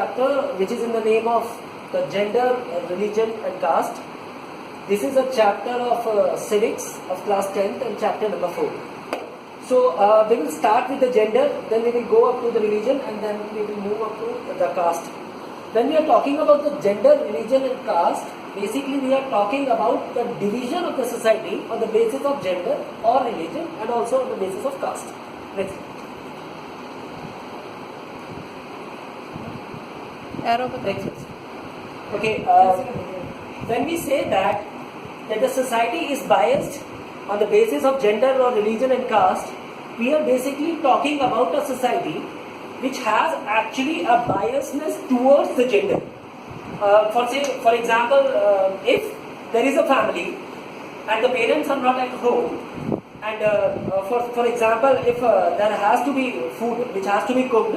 chapter which is in the name of the gender, religion and caste. This is a chapter of civics of class 10th and chapter number 4. So we will start with the gender, then we will go up to the religion and then we will move up to the caste. When we are talking about the gender, religion and caste, basically we are talking about the division of the society on the basis of gender or religion and also on the basis of caste. Next. Next. Okay, when we say that the society is biased on the basis of gender or religion and caste, we are basically talking about a society which has actually a biasness towards the gender. For example, if there is a family and the parents are not at home, and for example, if there has to be food which has to be cooked,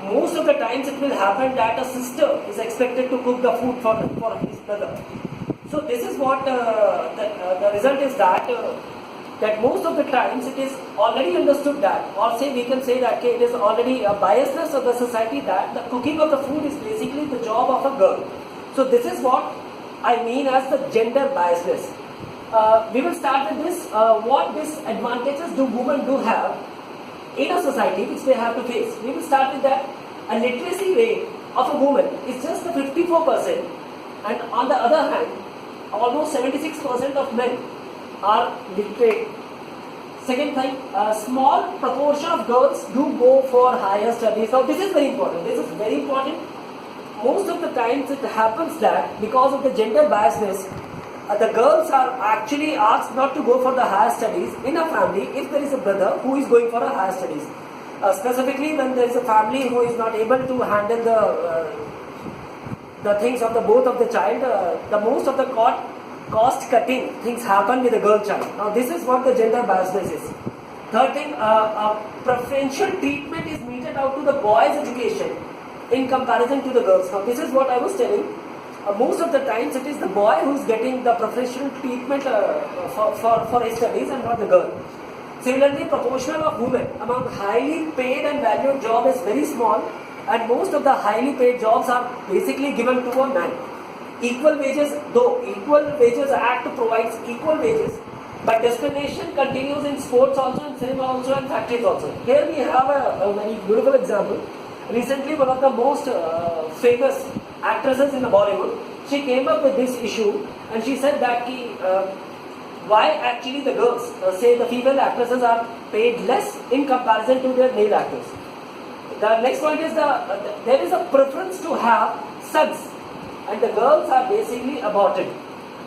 most of the times it will happen that a sister is expected to cook the food for his brother. So this is what the result is that most of the times it is already understood that, or say we can say that it is already a biasness of the society that the cooking of the food is basically the job of a girl. So this is what I mean as the gender biasness. We will start with this. What disadvantages do women do have in a society which they have to face? We will start with that. A literacy rate of a woman is just 54%, and on the other hand, almost 76% of men are literate. Second thing, a small proportion of girls do go for higher studies. Now this is very important. Most of the times it happens that because of the gender biasness, the girls are actually asked not to go for the higher studies in a family if there is a brother who is going for a higher studies. Specifically when there is a family who is not able to handle the things of the both of the child, the most of the cost cutting things happen with the girl child. Now this is what the gender biasness is. Third thing, preferential treatment is meted out to the boys' education in comparison to the girls. Now this is what I was telling. Most of the times it is the boy who is getting the preferential treatment for his studies and not the girl. Similarly, proportion of women among highly paid and valued job is very small, and most of the highly paid jobs are basically given to a man. Equal wages, though Equal Wages Act provides equal wages, but discrimination continues in sports also, in cinema also, and factories also. Here we have a very beautiful example. Recently, one of the most famous actresses in Bollywood, she came up with this issue and she said that why actually the girls, say the female actresses, are paid less in comparison to their male actors. The next point is there is a preference to have sons, and the girls are basically aborted.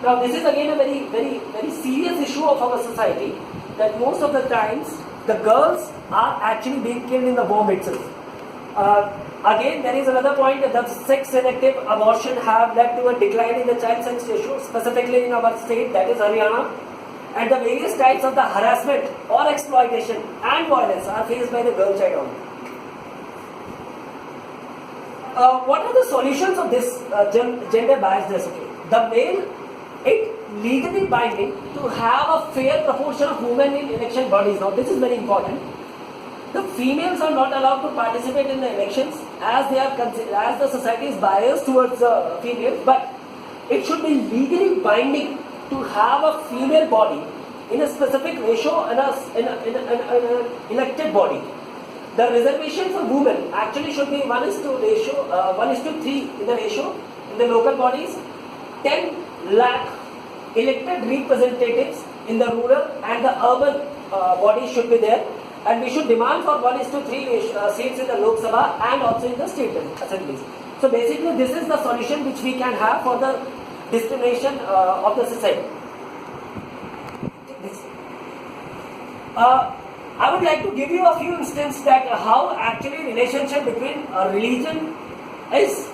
Now this is again a very, very, very serious issue of our society, that most of the times the girls are actually being killed in the womb itself. Again, there is another point that the sex-selective abortion have led to a decline in the child sex ratio, specifically in our state, that is Haryana, and the various types of the harassment or exploitation and violence are faced by the girl child only. What are the solutions of this gender biasness? Okay. The male, it legally binding to have a fair proportion of women in election bodies. Now this is very important. The females are not allowed to participate in the elections as the society is biased towards females, but it should be legally binding to have a female body in a specific ratio in an elected body. The reservation for women actually should be 1:3 in the ratio in the local bodies, 10 lakh elected representatives in the rural and the urban bodies should be there. And we should demand for 1:3 seats in the Lok Sabha and also in the state assemblies. So basically this is the solution which we can have for the discrimination of the society. I would like to give you a few instances that how actually relationship between religion is.